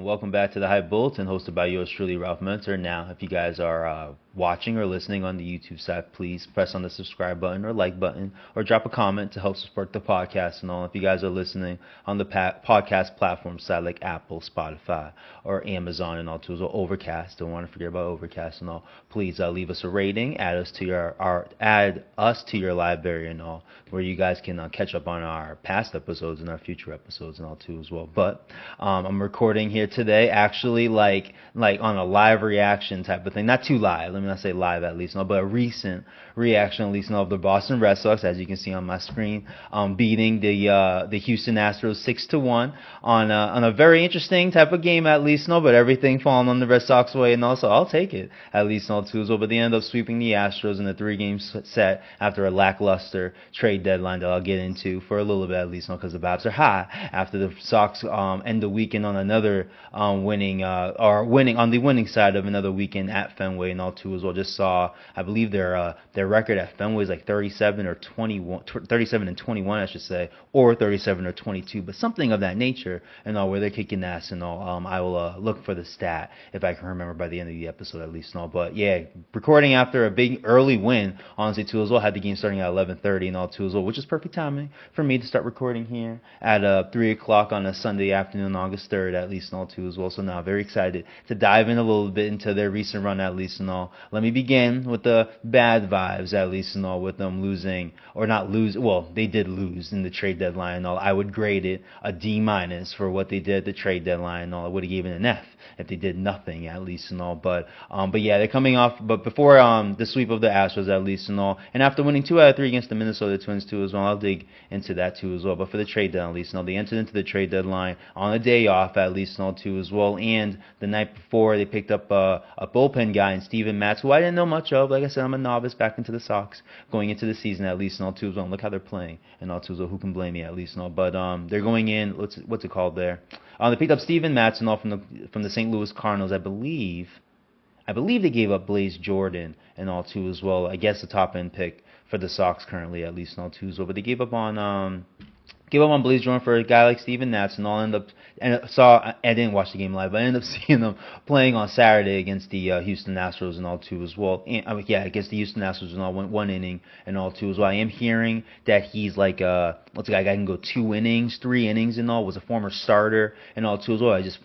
Welcome back to the Hype Bulletin, hosted by yours truly, Ralph Mentor. Now, if you guys are watching or listening on the YouTube side, please press on the subscribe button or like button, or drop a comment to help support the podcast and all. If you guys are listening on the podcast platform side like Apple, Spotify, or Amazon and all tools, or Overcast, don't want to forget about Overcast and all. Please leave us a rating, add us to your library and all, where you guys can catch up on our past episodes and our future episodes and all too as well. But I'm recording here today, actually, like on a live reaction type of thing. Not too live, let me not say live at least, no, but a recent reaction at least, no, of the Boston Red Sox, as you can see on my screen, beating the Houston Astros 6-1 on a very interesting type of game at least, no, but everything falling on the Red Sox way, and also I'll take it at least, no, too as well. But they end up sweeping the Astros in a 3-game set after a lackluster trade deadline that I'll get into for a little bit at least, no, because the Babs are high after the Sox end the weekend on another winning on the winning side of another weekend at Fenway and all too as well. Just saw, I believe their record at Fenway is like 37 and 21, I should say, or 37 or 22, but something of that nature, and all, where they're kicking ass and all. I will look for the stat if I can remember by the end of the episode at least, no. But yeah, recording after a big early win, honestly too as well. Had the game starting at 11:30 and all too as well, which is perfect timing for me to start recording here at 3 o'clock on a Sunday afternoon, August 3rd at least and all too as well. So now very excited to dive in a little bit into their recent run at least and all. Let me begin with the bad vibes at least and all, with them losing, or not lose, well, they did lose in the trade deadline and all. I would grade it a D- for what they did at the trade deadline and all. I would have given an F if they did nothing at least and all. But yeah, they're coming off, but before the sweep of the Astros at least and all, and after winning 2 out of 3 against the Minnesota Twins too as well. I'll dig into that too as well. But for the trade deadline at least and all, they entered into the trade deadline on a day off at least and all too as well. And the night before, they picked up a bullpen guy in Steven Matz, who I didn't know much of. Like I said, I'm a novice back into the Sox going into the season at least and all too as well. And look how they're playing and all too as well. Who can blame me at least and all? But they're going in. What's it called there? They picked up Steven Matz and all from the St. Louis Cardinals, I believe. I believe they gave up Blaze Jordan and all too as well. I guess the top end pick for the Sox currently at least and all too as well. But they gave up on Blaze Jordan for a guy like Steven Matz, and all. I didn't watch the game live, but I ended up seeing them playing on Saturday against the Houston Astros and all too as well. And, against the Houston Astros and all, went 1 inning and all too as well. I am hearing that he's like what's the guy can go 2 innings, 3 innings and all. Was a former starter and all too as well. I just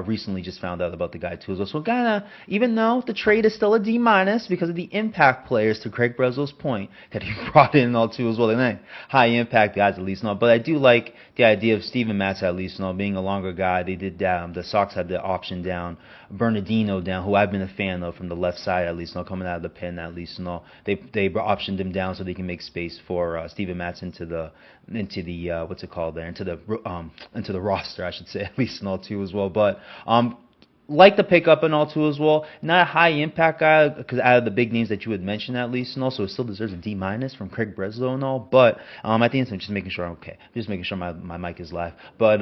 recently just found out about the guy too as well. So kind of, even though the trade is still a D- because of the impact players, to Craig Breslow's point, that he brought in and all too as well. They're not high impact guys at least and all, but I do like the idea of Steven Matz at least and all, being a longer guy. They did the Sox had the option down Bernardino down, who I've been a fan of from the left side at least and all, coming out of the pen at least and all. They optioned him down so they can make space for Steven Matz into the what's it called there, into the roster, I should say, at least and all too as well. But like the pickup and all too as well. Not a high impact guy, because out of the big names that you had mentioned at least and all, so it still deserves a D- from Craig Breslow and all. But at the end, I'm just making sure I'm okay. Just making sure my mic is live. But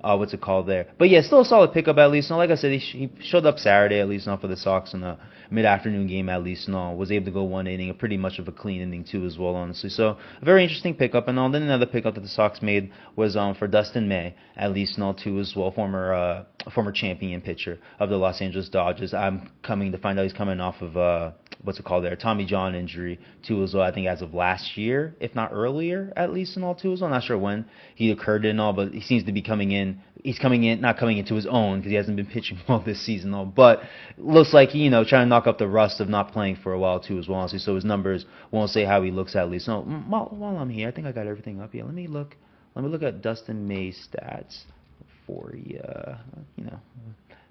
what's it called there? But yeah, still a solid pickup at least. And like I said, he showed up Saturday at least and all for the Sox in a mid-afternoon game at least and all. Was able to go 1 inning, a pretty much of a clean inning too as well, honestly. So a very interesting pickup and all. Then another pickup that the Sox made was for Dustin May at least and all too as well, former champion pitcher of the Los Angeles Dodgers. I'm coming to find out he's coming off of what's it called there, Tommy John injury too as well. I think as of last year, if not earlier, at least and all too as well. I'm not sure when he occurred and all, but he seems to be coming in. He's not coming into his own because he hasn't been pitching well this season, though. But looks like he, trying to knock up the rust of not playing for a while too as well, honestly. So his numbers won't say how he looks at least. So while I'm here, I think I got everything up here. Let me look at Dustin May's stats for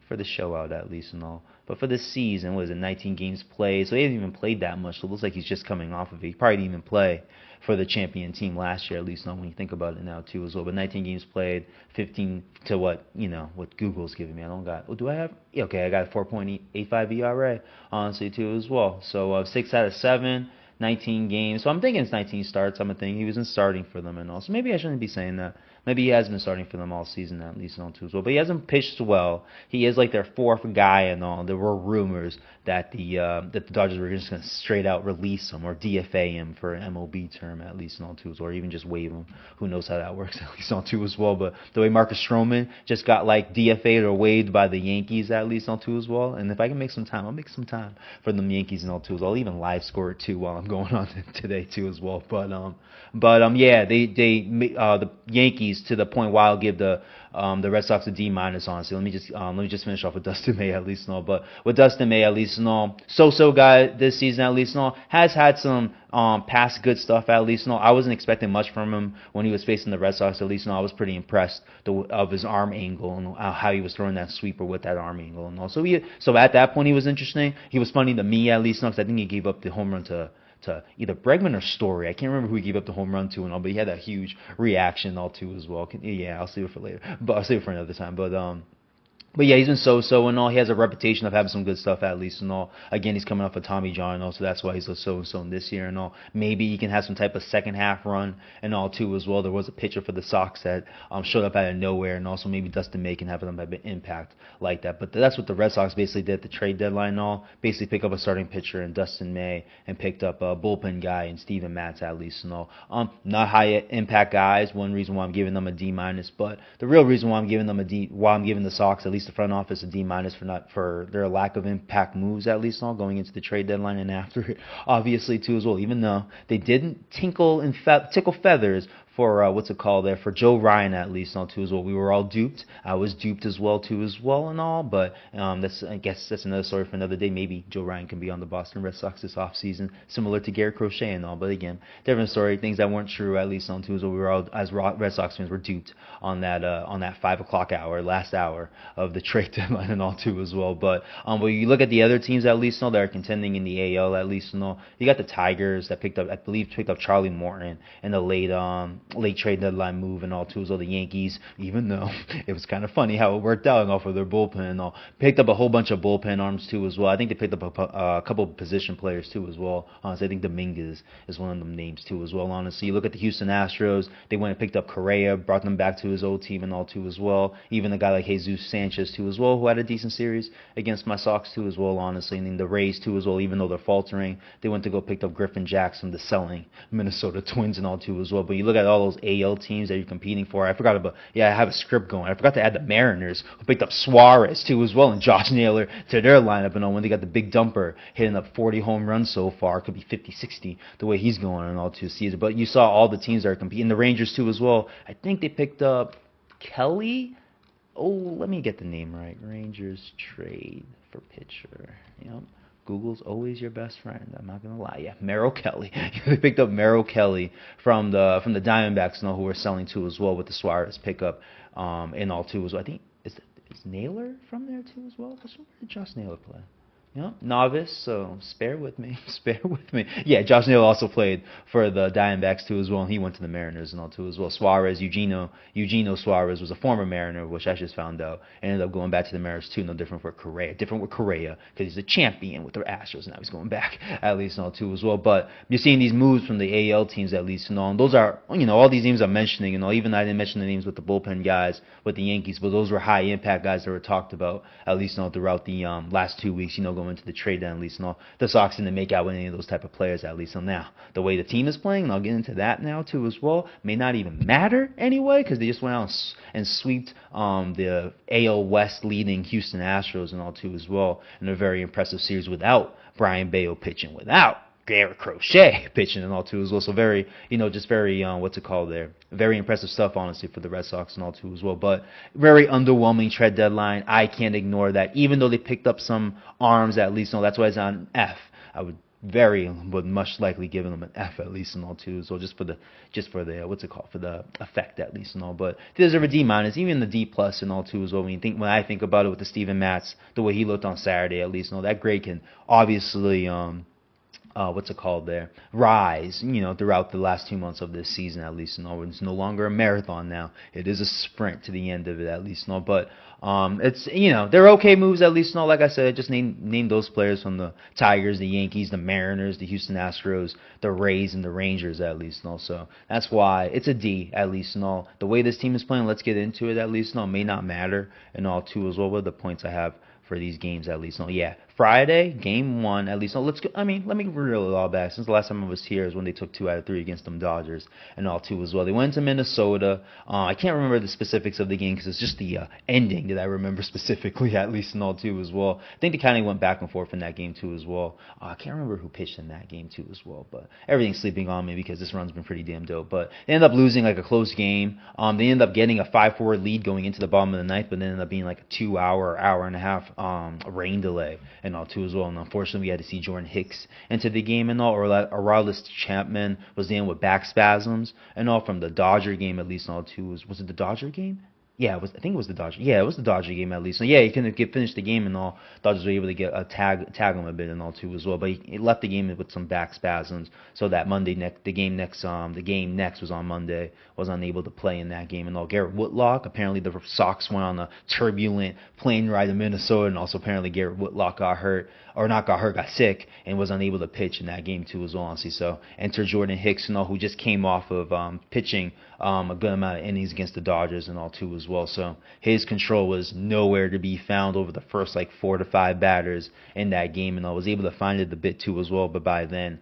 for the show out at least and all. But for this season, what is it, 19 games played? So he hasn't even played that much. So it looks like he's just coming off of it. He probably didn't even play for the champion team last year, at least not when you think about it now too as well. But 19 games played, 15 to what Google's giving me. I don't got. Do I have? Yeah, okay, I got 4.85 ERA honestly too as well. So 6 out of 7. 19 games. So I'm thinking it's 19 starts. I'm thinking he wasn't starting for them and all. So maybe I shouldn't be saying that. Maybe he has been starting for them all season at least and all too as well. But he hasn't pitched well. He is like their fourth guy and all. There were rumors that the Dodgers were just going to straight out release him or DFA him for an MLB term at least and all too as well, or even just waive him. Who knows how that works at least all too as well. But the way Marcus Stroman just got like DFA'd or waived by the Yankees at least all too as well. And if I can make some time, I'll make some time for the Yankees and all too as well. I'll even live score it too while I'm going on today too as well. Yeah, the Yankees to the point where I'll give the Red Sox a D minus. Honestly, let me just finish off with Dustin May at least and all. But with Dustin May at least and all, so guy this season at least and all, has had some past good stuff at least and all. I wasn't expecting much from him when he was facing the Red Sox at least and all. I was pretty impressed of his arm angle and how he was throwing that sweeper with that arm angle and all. So at that point he was interesting. He was funny to me at least, because I think he gave up the home run to either Bregman or Story. I can't remember who he gave up the home run to and all, but he had that huge reaction and all too as well. Yeah, I'll save it for later, but I'll save it for another time. But yeah, he's been so and all. He has a reputation of having some good stuff at least and all. Again, he's coming off of Tommy John and all, so that's why he's a so this year and all. Maybe he can have some type of second half run and all too as well. There was a pitcher for the Sox that showed up out of nowhere, and also maybe Dustin May can have some type of impact like that. But that's what the Red Sox basically did at the trade deadline and all. Basically pick up a starting pitcher in Dustin May and picked up a bullpen guy in Steven Matz at least and all. Not high impact guys. One reason why I'm giving them a D minus, but the real reason why I'm giving them why I'm giving the Sox at least the front office a D minus for their lack of impact moves at least all going into the trade deadline and after it, obviously too as well. Even though they didn't tickle feathers for Joe Ryan at least all too as well. We were all duped. I was duped as well and all. But I guess that's another story for another day. Maybe Joe Ryan can be on the Boston Red Sox this offseason, similar to Garrett Crochet and all. But again, different story. Things that weren't true at least on too as well. We were all, as Red Sox fans, were duped on that 5:00 hour, last hour of the trade deadline and all too as well. But you look at the other teams at least and all that are contending in the AL at least and all. You got the Tigers that picked up Charlie Morton in the late trade deadline move and all too as well. The Yankees, even though it was kind of funny how it worked out off of their bullpen and all, picked up a whole bunch of bullpen arms too as well. I think they picked up a couple of position players too as well. Honestly, I think Dominguez is one of them names too as well. Honestly, you look at the Houston Astros, they went and picked up Correa, brought them back to his old team and all too as well. Even a guy like Jesus Sanchez too as well, who had a decent series against my Sox too as well. Honestly, and then the Rays too as well. Even though they're faltering, they went to go pick up Griffin Jackson, the selling Minnesota Twins and all too as well. But you look at all those AL teams that you're competing for. I have a script going. I forgot to add the Mariners, who picked up Suarez too as well, and Josh Naylor to their lineup. And when they got the big dumper hitting up 40 home runs so far, could be 50, 60 the way he's going and all too season. But you saw all the teams that are competing. The Rangers too as well. I think they picked up Kelly. Oh, let me get the name right. Rangers trade for pitcher. Yep. Google's always your best friend. I'm not gonna lie. Yeah, Merrill Kelly. They picked up Merrill Kelly from the Diamondbacks, who were selling too as well with the Suarez pickup, and all too as well. I think is Naylor from there too as well. Where did Josh Naylor play? Novice, so spare with me. Yeah, Josh Naylor also played for the Diamondbacks too as well, and he went to the Mariners and all too as well. Suarez, Eugenio Suarez was a former Mariner, which I just found out, and ended up going back to the Mariners too. No different with Correa, because he's a champion with the Astros, and now he's going back at least and all too as well. But you're seeing these moves from the AL teams at least and all, and those are all these names I'm mentioning and all. Even I didn't mention the names with the bullpen guys with the Yankees, but those were high impact guys that were talked about at least throughout the last 2 weeks. Going into the trade deadline at least and all. The Sox didn't make out with any of those type of players at least. So now the way the team is playing, and I'll get into that now too as well, may not even matter anyway, because they just went out and sweeped the AL West leading Houston Astros and all too as well in a very impressive series without Brian Bayo pitching, without Garrett Crochet pitching and all too as well. So very, just very, very impressive stuff, honestly, for the Red Sox and all too as well. But very underwhelming trade deadline. I can't ignore that. Even though they picked up some arms at least, that's why it's on F. I would much likely give them an F at least and all too. So just for the for the effect at least and all. But they deserve a D minus, even the D plus and all too as well. When I think about it with the Steven Matz, the way he looked on Saturday at least and all, that grade can obviously what's it called there, rise, throughout the last 2 months of this season at least. It's no longer a marathon now. It is a sprint to the end of it at least. But it's, they're okay moves at least. Like I said, just name those players from the Tigers, the Yankees, the Mariners, the Houston Astros, the Rays, and the Rangers at least. So that's why it's a D at least. The way this team is playing, let's get into it at least. May not matter and all too as well. What are the points I have for these games at least? Yeah, Friday, game 1 at least. Let's go. Let me reel it all back. Since the last time I was here is when they took 2 out of 3 against them Dodgers and all too as well. They went to Minnesota. I can't remember the specifics of the game because it's just the ending that I remember specifically at least and all too as well. I think they kind of went back and forth in that game too as well. I can't remember who pitched in that game too as well, but everything's sleeping on me because this run's been pretty damn dope. But they ended up losing like a close game. They ended up getting a 5-4 lead going into the bottom of the ninth, but then ended up being like a 2 hour and a half rain delay and all too as well. And unfortunately, we had to see Jordan Hicks into the game and all. Aroldis Chapman was dealing with back spasms and all from the Dodger game at least and all too. Was it the Dodger game? Yeah, I think it was the Dodger. Yeah, it was the Dodger game at least. So yeah, he couldn't finish the game and all. Dodgers were able to get a tag him a bit and all too as well. But he left the game with some back spasms. So that the game next was on Monday. Was unable to play in that game and all. Garrett Whitlock, apparently the Sox went on a turbulent plane ride to Minnesota, and also apparently Garrett Whitlock got sick and was unable to pitch in that game too as well. Honestly, so enter Jordan Hicks and all, who just came off of pitching a good amount of innings against the Dodgers and all too as well. So his control was nowhere to be found over the first 4 to 5 batters in that game, and I was able to find it a bit too as well. But by then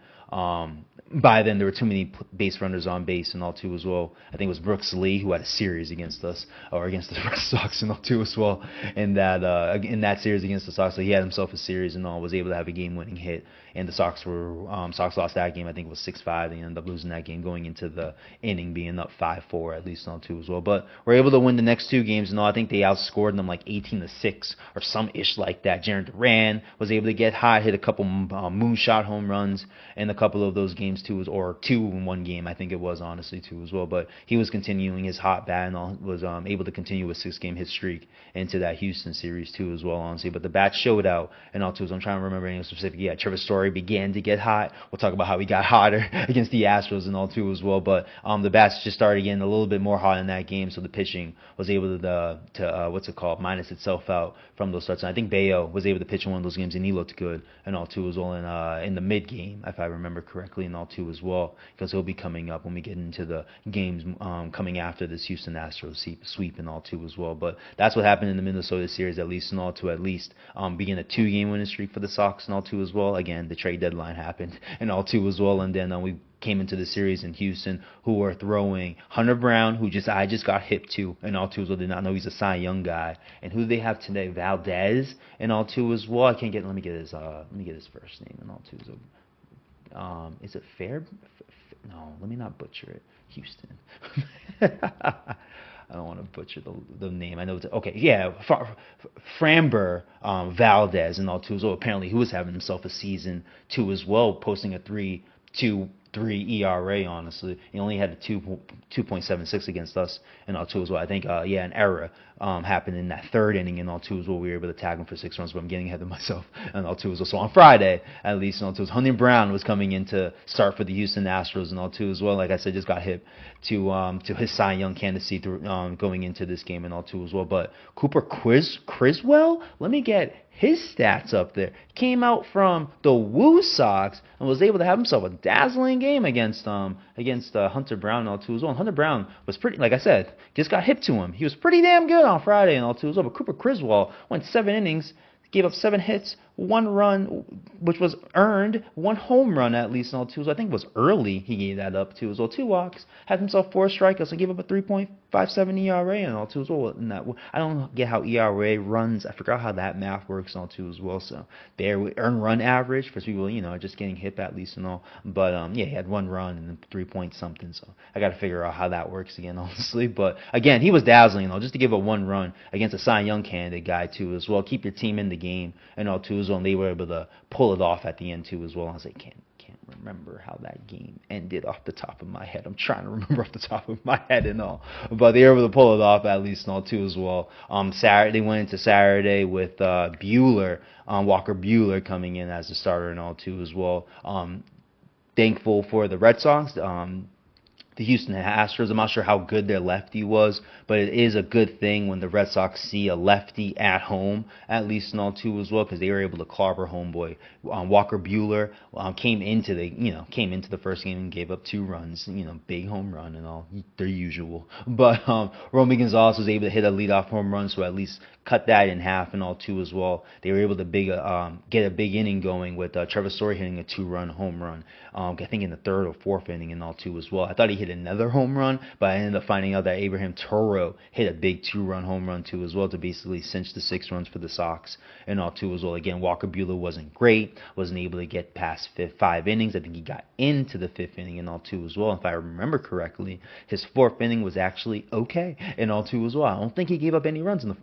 there were too many base runners on base and all too as well. I think it was Brooks Lee who had a series against us, or against the Red Sox and all too as well. In that series against the Sox, so he had himself a series and all, was able to have a game-winning hit. And the Sox lost that game. I think it was 6-5. They ended up losing that game going into the inning, being up 5-4 at least on 2 as well. But we're able to win the next 2 games and all. I think they outscored them 18-6 or some ish like that. Jarren Duran was able to get hot, hit a couple moonshot home runs in a couple of those games too, or 2 in one game I think it was honestly too as well. But he was continuing his hot bat and all, was able to continue a 6-game hit streak into that Houston series too as well honestly. But the bat showed out and all too. So I'm trying to remember anything specific. Yeah, Trevor Story began to get hot. We'll talk about how he got hotter against the Astros and all too as well. But the bats just started getting a little bit more hot in that game, so the pitching was able to minus itself out from those starts. And I think Bayo was able to pitch in one of those games, and he looked good and all too as well in the mid game, if I remember correctly, and all too as well, because he'll be coming up when we get into the games coming after this Houston Astros sweep and all too as well. But that's what happened in the Minnesota series at least and all to begin a 2-game winning streak for the Sox and all too as well. Again, the trade deadline happened and all too as well, and then we came into the series in Houston, who were throwing Hunter Brown, who I just got hip to, and all too as well. Did not know he's a Cy Young guy. And who do they have today? Valdez, and all too as well. Let me get his first name and all too as well. Is it Fair? No, let me not butcher it. Houston. I don't want to butcher the name. I know it's okay. Yeah, Framber Valdez and all too as well. Apparently, he was having himself a season too as well, posting a 3.23 ERA. Honestly, he only had a 2.76 against us and all too as well. I think an error happened in that 3rd inning and all too as well. We were able to tag him for 6 runs, but I'm getting ahead of myself and all too as well. So on Friday, at least, and all too as well, Hunter Brown was coming in to start for the Houston Astros and all too as well. Like I said, just got hip to his Cy Young candidacy going into this game and all too as well. But Cooper Criswell, let me get his stats up there. Came out from the Woo Sox and was able to have himself a dazzling game against Hunter Brown and all too as well. And Hunter Brown was pretty, like I said, just got hip to him. He was pretty damn good on Friday and all too as well. But Cooper Criswell went 7 innings, gave up 7 hits, 1 run, which was earned, 1 home run at least, and all too. So I think it was early he gave that up too as well. 2 walks, had himself 4 strikeouts, and gave up a 3.57 ERA and all too as well. And that, I don't get how ERA runs. I forgot how that math works and all too as well. So there, we earn run average for people, just getting hit at least and all. But he had 1 run and then 3 point something. So I got to figure out how that works again, honestly. But again, he was dazzling, just to give up 1 run against a Cy Young candidate guy too as well. Keep your team in the game and all too as well. And they were able to pull it off at the end too as well. I was like, can't remember how that game ended off the top of my head. I'm trying to remember off the top of my head and all, but they were able to pull it off at least and all too as well. Saturday they went into Saturday with Buehler, Walker Buehler coming in as a starter and all too as well. Thankful for the Red Sox. The Houston Astros, I'm not sure how good their lefty was, but it is a good thing when the Red Sox see a lefty at home, at least and all too as well, because they were able to clobber homeboy. Walker Buehler came into the first game and gave up 2 runs, big home run and all, their usual. But Romy Gonzalez was able to hit a leadoff home run, so at least cut that in half and all too as well. They were able to get a big inning going with Trevor Story hitting a 2-run home run. I think in the 3rd or 4th inning and all too as well. I thought he hit another home run, but I ended up finding out that Abraham Toro hit a big 2-run home run too as well to basically cinch the 6 runs for the Sox and all too as well. Again, Walker Buehler wasn't great, wasn't able to get past 5 innings. I think he got into the 5th inning and all too as well. If I remember correctly, his 4th inning was actually okay and all too as well. I don't think he gave up any runs in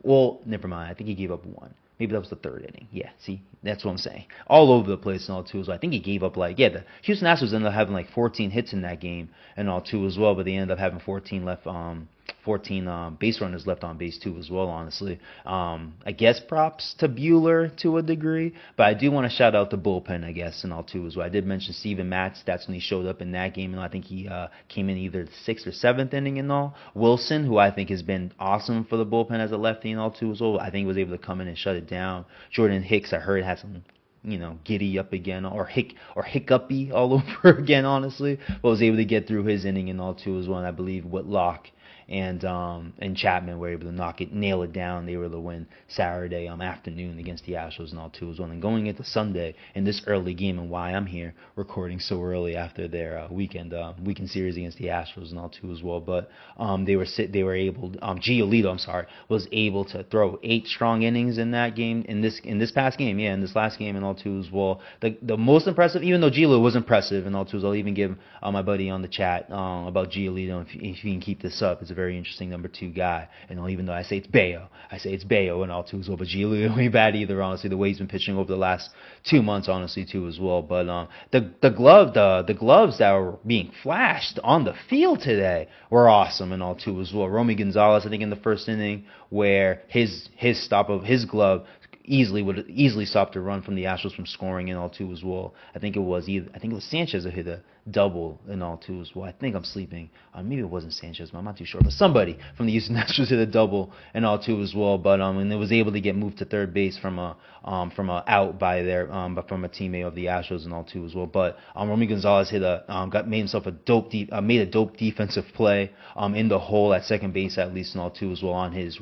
never mind. I think he gave up 1. Maybe that was the 3rd inning. Yeah, see, that's what I'm saying. All over the place and all too as well. I think he gave up the Houston Astros ended up having 14 hits in that game and all too as well, but they ended up having 14 base runners left on base too as well, honestly. I guess props to Buehler to a degree, but I do want to shout out the bullpen, I guess, and all too as well. I did mention Steven Matz. That's when he showed up in that game, and I think he came in either the 6th or 7th inning and all. Wilson, who I think has been awesome for the bullpen as a lefty and all too as well, I think he was able to come in and shut it down. Jordan Hicks, I heard, had some giddy up again or hiccupy all over again, honestly, but was able to get through his inning and all too as well. And I believe Whitlock and Chapman were able to nail it down. They were able to win Saturday afternoon against the Astros and all too as well. And going into Sunday in this early game, and why I'm here recording so early after their weekend series against the Astros and all too as well. But they were able. Giolito, was able to throw 8 strong innings in that game in this last game and all too as well. The most impressive, even though Giolito was impressive and all too as well, I'll even give my buddy on the chat about Giolito if he can keep this up. It's a very interesting number 2 guy. And even though I say it's Bayo and all too as well, but Giolito ain't bad either, honestly, the way he's been pitching over the last 2 months, honestly, too as well. But the gloves that were being flashed on the field today were awesome and all too as well. Romy Gonzalez, I think in the 1st inning, where his stop of his glove would easily stop the run from the Astros from scoring and all too as well. I think it was Sanchez who hit a double and all too as well. I think I'm sleeping. Maybe it wasn't Sanchez, but I'm not too sure. But somebody from the Houston Astros hit a double and all too as well. But and it was able to get moved to 3rd base from a out by but from a teammate of the Astros and all too as well. But Romy Gonzalez made a dope defensive play in the hole at 2nd base at least and all too as well on his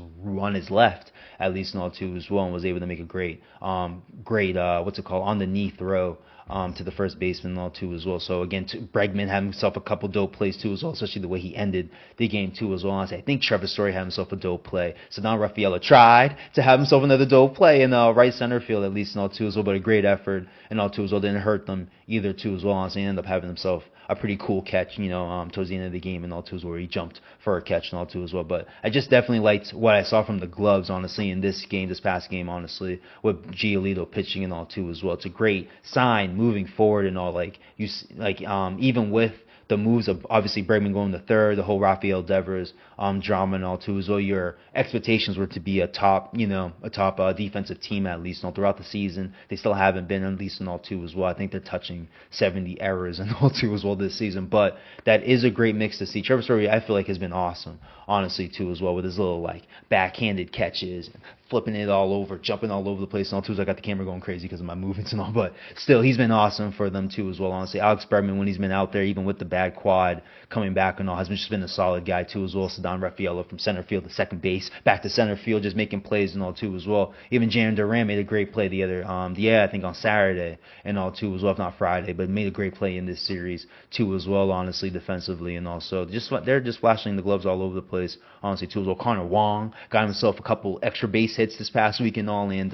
left at least and all too as well, and was able to make a great on the knee throw to the first baseman and all too as well. So again, Bregman had himself a couple dope plays too as well, especially the way he ended the game too as well. Honestly, I think Trevor Story had himself a dope play. So now Rafaela tried to have himself another dope play in right center field at least and all too as well, but a great effort and all too as well. Didn't hurt them either too as well. Honestly, he ended up having himself a pretty cool catch, towards the end of the game and all too as well, where he jumped for a catch and all too as well. But I just definitely liked what I saw from the gloves, honestly, in this past game, honestly, with Giolito pitching and all too as well. It's a great sign moving forward and all, even with the moves of obviously Bregman going to 3rd, the whole Rafael Devers drama and all too as well. Your expectations were to be a top defensive team at least. Throughout the season, they still haven't been, at least and all too as well. I think they're touching 70 errors and all too as well this season. But that is a great mix to see. Trevor Story, I feel like, has been awesome, honestly, too as well, with his little backhanded catches, flipping it all over, jumping all over the place and all too. I got the camera going crazy because of my movements and all, but still, he's been awesome for them too as well, honestly. Alex Bregman, when he's been out there, even with the bad quad, coming back and all, has just been a solid guy too as well. Ceddanne Rafaela from center field to 2nd base, back to center field, just making plays and all too as well. Even Jaron Duran made a great play I think on Saturday and all too as well, if not Friday, but made a great play in this series too as well, honestly, defensively and also they're just flashing the gloves all over the place, honestly too as well. Connor Wong got himself a couple extra base hits this past week and all, and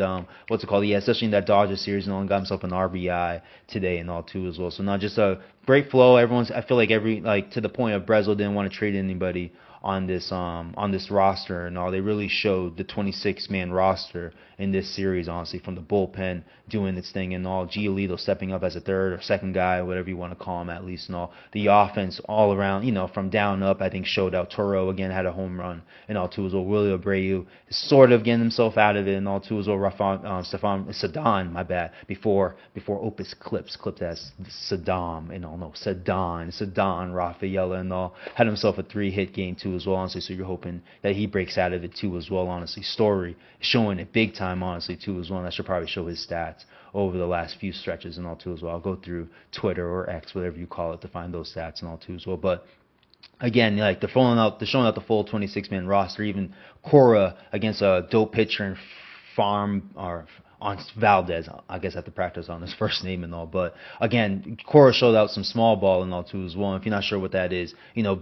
especially in that Dodgers series and all, and got himself an RBI today and all too as well. So now just a great flow. I feel like to the point of Breslin didn't want to trade anybody on this roster and all. They really showed the 26-man roster in this series, honestly, from the bullpen doing its thing and all. Giolito stepping up as a third or second guy, whatever you want to call him, at least and all. The offense all around, from down up, I think showed out. Toro again had a home run and all too as well. Willie Abreu is sort of getting himself out of it and all too as well. Stefan Sadan, my bad, before Opus clipped as Saddam and all. No, Sadan Rafaela and all, had himself a 3-hit game too as well, honestly. So you're hoping that he breaks out of it too as well, honestly. Story showing it big time, honestly, too as well. And I should probably show his stats over the last few stretches and all too as well. I'll go through Twitter or X, whatever you call it, to find those stats and all too as well. But again, like they're showing out the full 26-man roster. Even Cora against a dope pitcher and farm or on Valdez, I guess I have to practice on his first name and all. But again, Cora showed out some small ball and all too as well. If you're not sure what that is,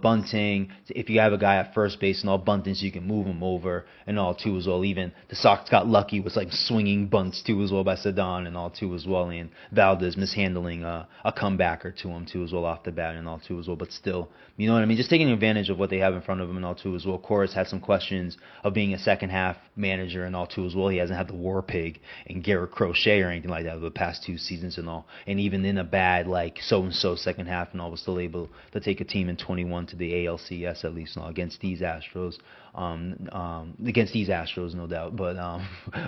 bunting. If you have a guy at first base and all bunting, so you can move him over and all too as well. Even the Sox got lucky with like swinging bunts too as well by Sadan and all too as well. And Valdez mishandling a comebacker to him too as well off the bat and all too as well. But still, you know what I mean? Just taking advantage of what they have in front of him and all too as well. Cora's had some questions of being a second half manager and all too as well. He hasn't had the war pig and Garrett Crochet or anything like that over the past 2 seasons and all. And even in a bad like so-and-so second half and all, was still able to take a team in 21 to the ALCS at least and all, against these Astros. No doubt, but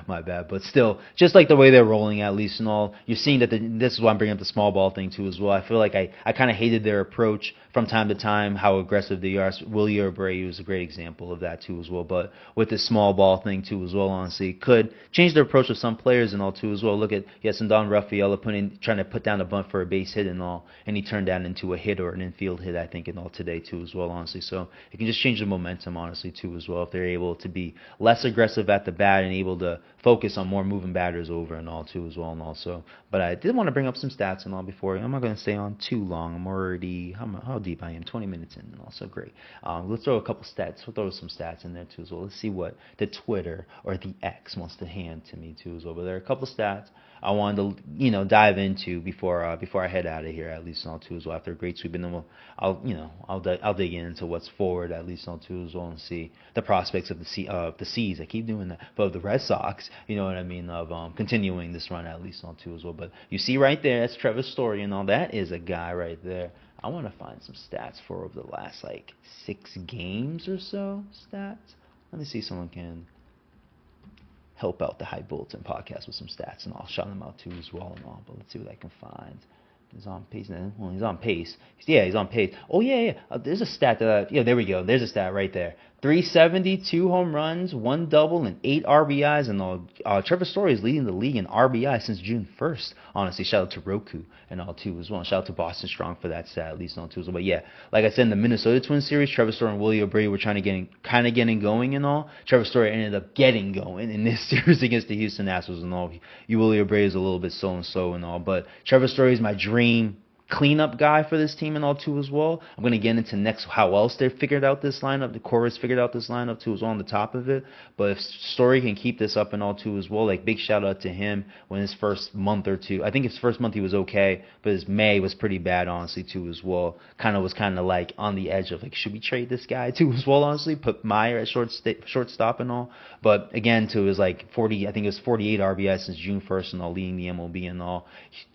my bad. But still, just like the way they're rolling at least and all, you're seeing that this is why I'm bringing up the small ball thing too as well. I feel like I kind of hated their approach from time to time, how aggressive they are. Willie Abreu is a great example of that too as well. But with this small ball thing too as well, honestly, could change their approach with some players and all too as well. Look at Don Rafaela trying to put down a bunt for a base hit and all, and he turned that into a hit or an infield hit, I think, and all today too as well, honestly. So it can just change the momentum, honestly, too as well, if they're able to be less aggressive at the bat and able to focus on more moving batters over and all too as well and also. But I did want to bring up some stats and all before. I'm not going to stay on too long. I'm already how deep I am, 20 minutes in and also great. Let's throw a couple stats. We'll throw some stats in there too as well. Let's see what the Twitter or the X wants to hand to me too as well. But there are a couple stats I wanted to dive into before I head out of here, at least all too as well, after a great sweep, and then I'll dig into what's forward at least all too as well and see the prospects of the C's. I keep doing that, but of the Red Sox, you know what I mean, of continuing this run at least all too as well. But you see right there, that's Trevor Story and all. That is a guy right there. I want to find some stats for over the last like 6 games or so. Stats. Let me see if someone can help out the Hype Bulletin podcast with some stats, and I'll shout them out too as well and all. But let's see what I can find. He's on pace now. Well, he's on pace. Yeah, he's on pace. Oh, yeah. There's a stat there we go. There's a stat right there. 370, 2 home runs, 1 double, and 8 RBIs. And all. Trevor Story is leading the league in RBI since June 1st. Honestly, shout out to Roku and all, too, as well. And shout out to Boston Strong for that stat, at least, all, too, as well. But, yeah, like I said, in the Minnesota Twins series, Trevor Story and Willie Abreu were getting going and all. Trevor Story ended up getting going in this series against the Houston Astros and all. Willie Abreu is a little bit so-and-so and all. But Trevor Story is my dream cleanup guy for this team and all too as well. I'm going to get into next how else they figured out this lineup. The Cora's figured out this lineup too as well on the top of it. But if Story can keep this up and all too as well, like big shout out to him when his first month or two. I think his first month he was okay, but his May was pretty bad honestly too as well. Kind of like on the edge of like, should we trade this guy too as well honestly? Put Meyer at shortstop and all. But again too, it was like 40. I think it was 48 RBI since June 1st and all, leading the MLB and all.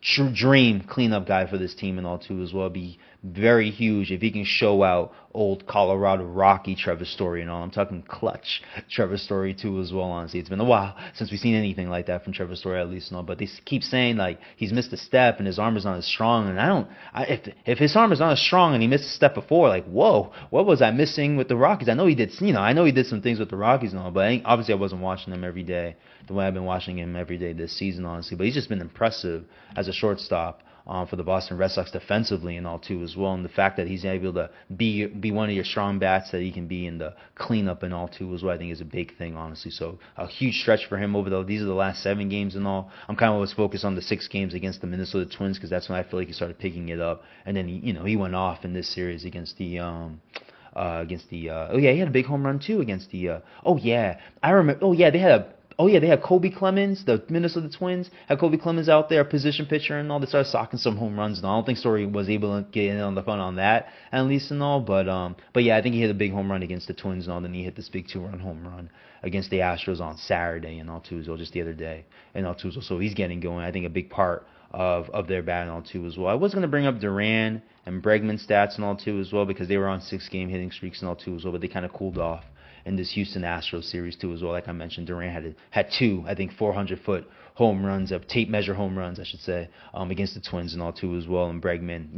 True dream cleanup guy for this team and all too as well. Be very huge if he can show out old Colorado Rocky Trevor Story and all. I'm talking clutch Trevor Story too as well, honestly. It's been a while since we've seen anything like that from Trevor Story at least and all. But they keep saying like he's missed a step and his arm is not as strong. And if his arm is not as strong and he missed a step before, like whoa, what was I missing with the Rockies? I know he did some things with the Rockies and all, but obviously I wasn't watching him every day the way I've been watching him every day this season, honestly. But he's just been impressive as a shortstop for the Boston Red Sox defensively and all too as well, and the fact that he's able to be one of your strong bats that he can be in the cleanup and all too as well, I think is a big thing honestly. So a huge stretch for him these are the last 7 games and all. I'm kind of always focused on the 6 games against the Minnesota Twins because that's when I feel like he started picking it up, and then he went off in this series against the. He had a big home run too against the. I remember. They had Oh yeah, they had Kobe Clemens, the Minnesota Twins had Kobe Clemens out there, position pitcher and all. They started socking some home runs and all. I don't think Story was able to get in on the fun on that at least and all. But yeah, I think he hit a big home run against the Twins and all. Then he hit this big 2-run home run against the Astros on Saturday and all too as well, just the other day and all too as well. So he's getting going. I think a big part of their bat and all too as well. I was gonna bring up Duran and Bregman stats and all too as well because they were on 6-game hitting streaks and all too as well, but they kind of cooled off in this Houston Astros series too as well. Like I mentioned, Durant had two, I think 400-foot home runs, of tape measure home runs, I should say, against the Twins and all too as well. And Bregman,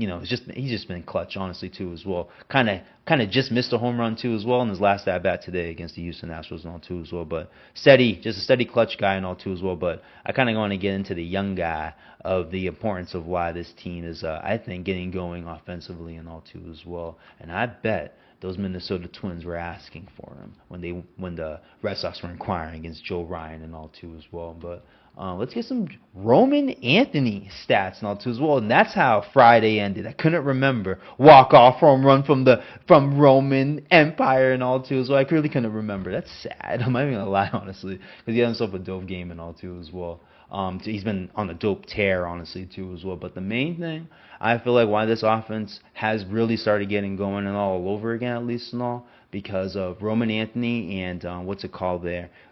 he's just been clutch, honestly too as well. Kind of just missed a home run too as well in his last at bat today against the Houston Astros and all too as well. But just a steady clutch guy and all too as well. But I kind of want to get into the young guy of the importance of why this team is, I think, getting going offensively and all too as well. And I bet those Minnesota Twins were asking for him when the Red Sox were inquiring against Joe Ryan and all too as well. But let's get some Roman Anthony stats and all too as well. And that's how Friday ended. I couldn't remember walk-off home run from Roman Empire and all too as well. I really couldn't remember. That's sad. I'm not even gonna lie, honestly, because he had himself a dope game and all too as well. He's been on a dope tear, honestly, too, as well. But the main thing, I feel like why this offense has really started getting going and all over again, at least and all, because of Roman Anthony and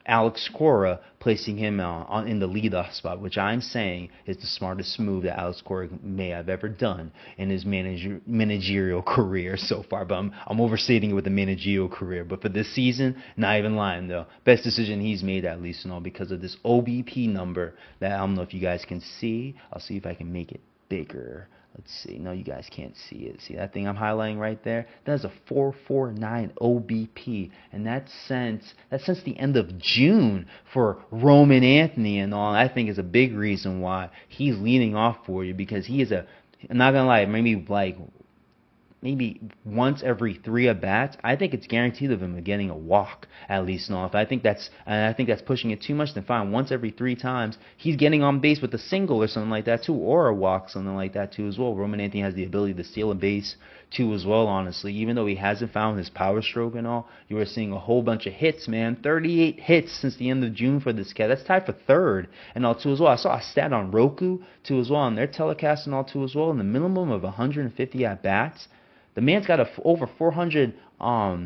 Alex Cora placing him in the leadoff spot, which I'm saying is the smartest move that Alex Cora may have ever done in his managerial career so far. But I'm overstating it with the managerial career. But for this season, not even lying though, best decision he's made, at least and all, because of this OBP number that I don't know if you guys can see. I'll see if I can make it bigger. Let's see. No, you guys can't see it. See that thing I'm highlighting right there? That's a 449 OBP, and that's since the end of June for Roman Anthony and all. I think is a big reason why he's leading off for you, because he is I'm not gonna lie, maybe once every 3 at-bats, I think it's guaranteed of him getting a walk, at least. And I think that's pushing it too much. Then fine, once every 3 times, he's getting on base with a single or something like that too, or a walk, something like that too as well. Roman Anthony has the ability to steal a base too as well, honestly. Even though he hasn't found his power stroke and all, you are seeing a whole bunch of hits, man. 38 hits since the end of June for this cat. That's tied for 3rd and all too as well. I saw a stat on Roku too as well, on their telecast and all too as well, and the minimum of 150 at-bats. The man's got over 400, I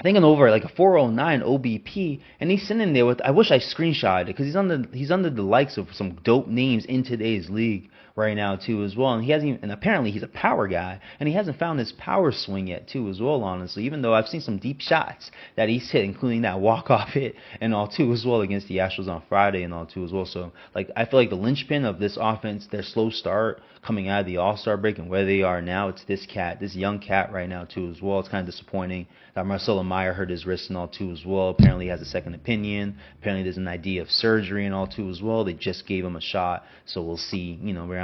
think over like a 409 OBP, and he's sitting there with, I wish I screenshotted it, because he's under the likes of some dope names in today's league right now too as well, and apparently he's a power guy, and he hasn't found his power swing yet too as well, honestly, even though I've seen some deep shots that he's hit, including that walk-off hit and all too as well against the Astros on Friday and all too as well. So like, I feel like the linchpin of this offense, their slow start coming out of the All-Star break and where they are now, it's this young cat right now too as well. It's kind of disappointing that Marcelo Meyer hurt his wrist and all too as well. Apparently he has a second opinion. Apparently there's an idea of surgery and all too as well. They just gave him a shot, so we'll see.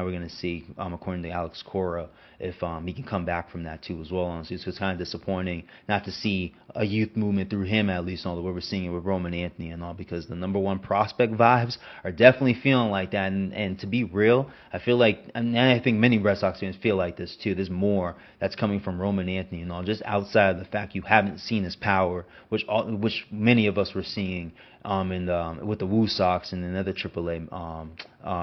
We're going to see, according to Alex Cora, if he can come back from that too as well. Honestly, so it's kind of disappointing not to see a youth movement through him, at least, although we're seeing it with Roman Anthony and all, because the number 1 prospect vibes are definitely feeling like that. And to be real, I feel like, and I think many Red Sox fans feel like this too, there's more that's coming from Roman Anthony and all, just outside of the fact you haven't seen his power, which many of us were seeing with the Woo Sox and in other AAA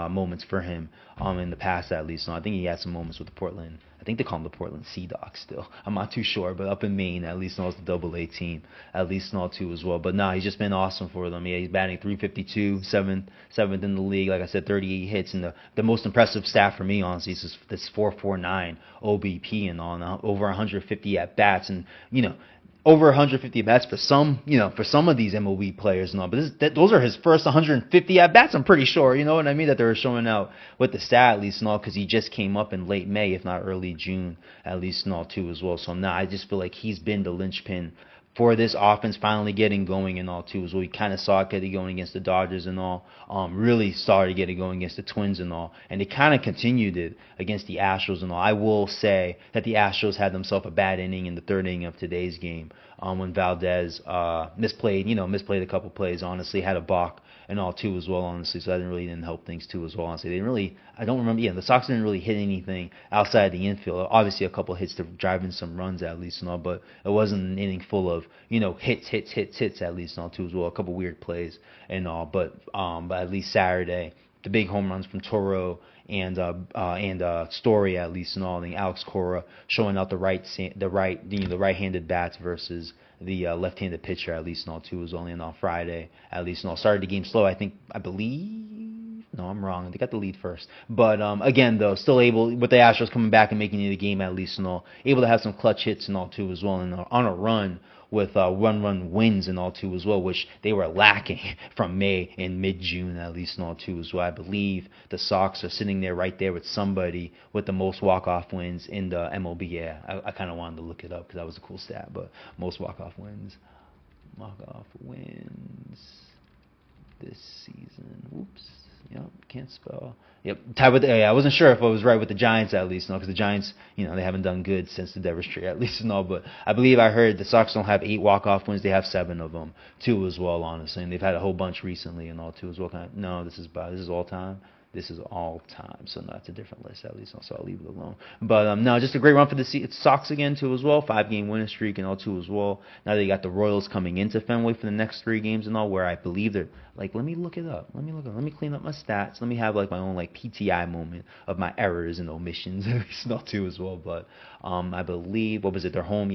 moments for him in the past, at least. So I think he had some moments with the Portland. I think they call them the Portland Sea Dogs still. I'm not too sure, but up in Maine, at least, it's the AA team, at least, too as well. But he's just been awesome for them. Yeah, he's batting .352, seventh in the league. Like I said, 38 hits, and the most impressive stat for me, honestly, is this 449 OBP and all, now over 150 at bats, and over 150 at-bats for some of these MLB players and all. But those are his first 150 at-bats, I'm pretty sure, you know what I mean, that they were showing out with the stat, at least, and all, because he just came up in late May, if not early June, at least, and all, too, as well. So now I just feel like he's been the linchpin for this offense finally getting going and all too. So we kind of saw it getting going against the Dodgers and all. Really started getting going against the Twins and all. And they kind of continued it against the Astros and all. I will say that the Astros had themselves a bad inning in the 3rd inning of today's game when Valdez misplayed a couple plays, honestly, had a balk and all too as well, honestly. So that didn't help things too as well, honestly. They didn't really, I don't remember. Yeah, the Sox didn't really hit anything outside the infield. Obviously, a couple hits to drive in some runs at least and all, but it wasn't an inning full of hits at least and all too as well. A couple weird plays and all, but at least Saturday, the big home runs from Toro and Story at least and all. And Alex Cora showing out the right-handed bats versus the left-handed pitcher at least and all too. Was only on Friday at least and all. Started the game slow. I believe. No, I'm wrong. They got the lead first. But again, though, still able, with the Astros coming back and making it the game at least and all, able to have some clutch hits and all too as well, and on a run with run wins and all too as well, which they were lacking from May and mid-June at least and all too as well. I believe the Sox are sitting there right there with somebody with the most walk-off wins in the MLB. Yeah, I kind of wanted to look it up because that was a cool stat, but most walk-off wins this season. Whoops. Yep, can't spell. Yep, tied with I wasn't sure if I was right with the Giants at least, because the Giants, they haven't done good since the Devers trade at least, but I believe I heard the Sox don't have 8 walk-off wins; they have 7 of them, 2 as well, honestly, and they've had a whole bunch recently and all 2 as well. No, this is all time. This is all time, so no, it's a different list at least, so I'll leave it alone. But no, just a great run for the Sox again too as well. 5-game winning streak and all too as well. Now they got the Royals coming into Fenway for the next 3 games and all, where I believe they're let me look it up. Let me clean up my stats. Let me have my own PTI moment of my errors and omissions at least not too as well. But I believe, what was it? Their home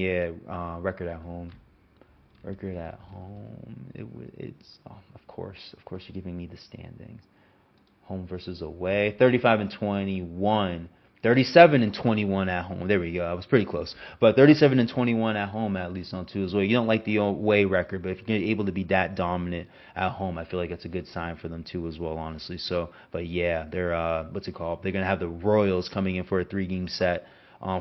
record at home. It's of course you're giving me the standings. Home versus away, 35-21, 37-21 at home. There we go. I was pretty close, but 37-21 at home at least on 2 as well. You don't like the away record, but if you're able to be that dominant at home, I feel like that's a good sign for them too as well, honestly. So, but yeah, they're They're gonna have the Royals coming in for a 3-game set.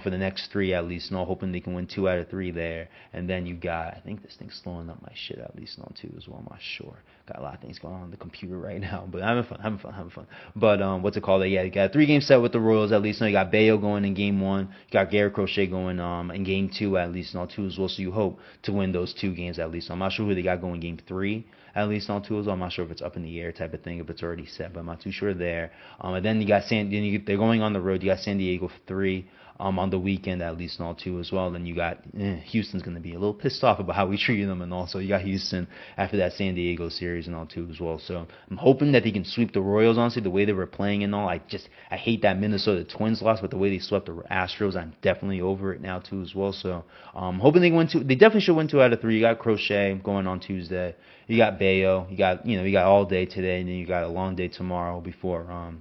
For the next 3 at least, hoping they can win 2 out of 3 there. And then you got, I think this thing's slowing up my shit at least too as well. I'm not sure. Got a lot of things going on the computer right now, but having fun. But Yeah, you got a 3-game set with the Royals at least. You got Bayo going in game 1. You got Garrett Crochet going in game 2 at least too as well. So you hope to win those 2 games at least. I'm not sure who they got going game 3 at least on 2 as well. I'm not sure if it's up in the air type of thing, if it's already set, but I'm not too sure there. And then you got they're going on the road. You got San Diego for 3. On the weekend at least and all too as well. Then you got Houston's going to be a little pissed off about how we treated them and all. So you got Houston after that San Diego series and all too as well. So I'm hoping that they can sweep the Royals, honestly, the way they were playing and all. I hate that Minnesota Twins loss, but the way they swept the Astros, I'm definitely over it now too as well. So I'm hoping they win 2. They definitely should win 2 out of 3. You got Crochet going on Tuesday. You got Bayo. You got all day today, and then you got a long day tomorrow before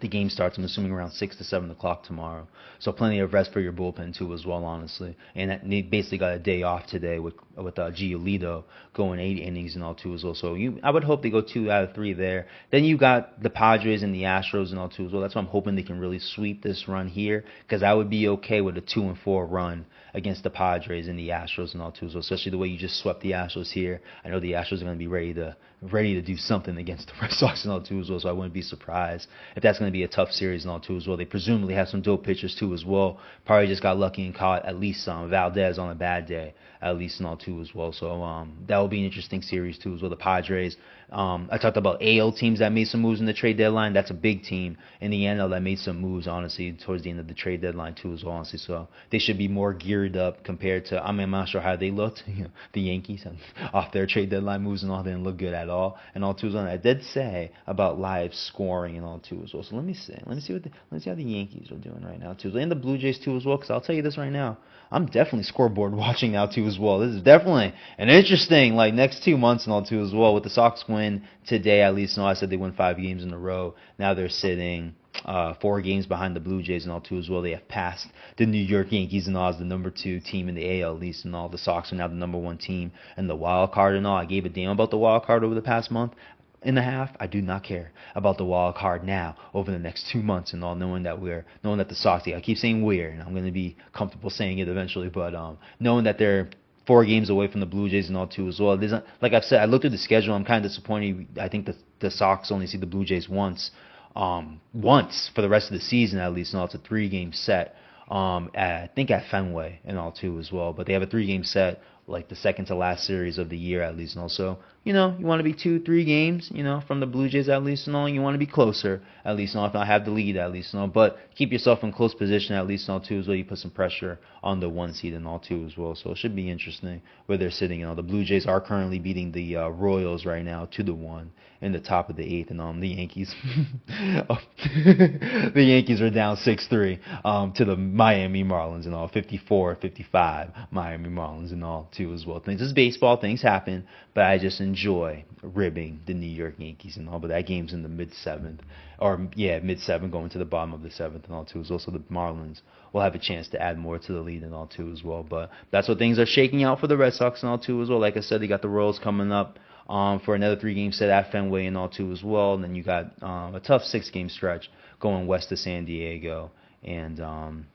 the game starts. I'm assuming around 6 to 7 o'clock tomorrow. So plenty of rest for your bullpen too as well, honestly. And they basically got a day off today with Giolito going 8 innings and all too as well. So I would hope they go 2 out of 3 there. Then you got the Padres and the Astros and all too as well. That's why I'm hoping they can really sweep this run here, because I would be okay with a 2-4 run against the Padres and the Astros and all too as well. Especially the way you just swept the Astros here. I know the Astros are going to be ready to do something against the Red Sox and all too as well. So I wouldn't be surprised if that's going to be a tough series and all too as well. They presumably have some dope pitchers too as well. Probably just got lucky and caught at least Valdez on a bad day at least and all too as well. So that will be an interesting series too as well. The Padres. I talked about AL teams that made some moves in the trade deadline. That's a big team in the NL that made some moves, honestly, towards the end of the trade deadline too as well, honestly. So they should be more geared up compared to, I'm not sure how they looked. The Yankees off their trade deadline moves and all, they didn't look good at all. And all too as well. I did say about live scoring and all too as well. So let me see how the Yankees are doing right now too, and the Blue Jays too as well. Because I'll tell you this right now, I'm definitely scoreboard watching now too as well. This is definitely an interesting next 2 months and all too as well. With the Sox win today at least, I said they won 5 games in a row. Now they're sitting 4 games behind the Blue Jays and all too as well. They have passed the New York Yankees and all as the number 2 team in the AL at least and all. The Sox are now the number 1 team in the wild card and all. I gave a damn about the wild card over the past month and a half. I do not care about the wild card now over the next 2 months and all, knowing that the Sox, I keep saying we're, and I'm going to be comfortable saying it eventually, but knowing that they're 4 games away from the Blue Jays and all too as well. Like I've said, I looked at the schedule. I'm kind of disappointed. I think the Sox only see the Blue Jays once for the rest of the season at least. And all, it's a 3-game set. I think at Fenway and all too as well. But they have a 3-game set like the second to last series of the year at least, and also, you want to be 2-3 games, from the Blue Jays at least, and all. You want to be closer at least, and all, if not have the lead at least, and all. But keep yourself in close position at least, and all too as well. You put some pressure on the 1 seed and all too as well. So it should be interesting where they're sitting. The Blue Jays are currently beating the Royals right now 2-1 in the top of the 8th, and the Yankees, the Yankees are down 6-3 to the Miami Marlins and all, 54-55 Miami Marlins and all too as well. Things is baseball, things happen, but I just enjoy ribbing the New York Yankees and all. But that game's in the mid-7th, mid-7th going to the bottom of the 7th and all too as well. So the Marlins will have a chance to add more to the lead and all too as well. But that's what things are shaking out for the Red Sox and all too as well. Like I said, they got the Royals coming up for another 3-game set at Fenway and all too as well. And then you got a tough 6-game stretch going west to San Diego and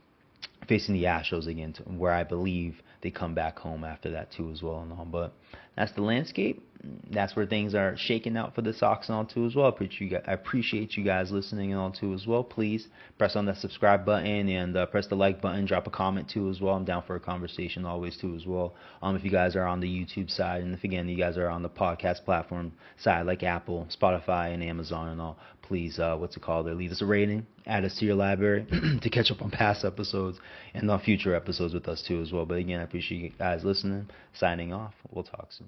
facing the Astros again, where I believe they come back home after that too as well and all. But that's the landscape. That's where things are shaking out for the Sox and all too as well. I appreciate you guys listening and all too as well. Please press on that subscribe button and press the like button. Drop a comment too as well. I'm down for a conversation always too as well. If you guys are on the YouTube side, and if again you guys are on the podcast platform side like Apple, Spotify, and Amazon and all, please leave us a rating, add us to your library to catch up on past episodes and future episodes with us too as well. But again, I appreciate you guys listening. Signing off. We'll talk soon.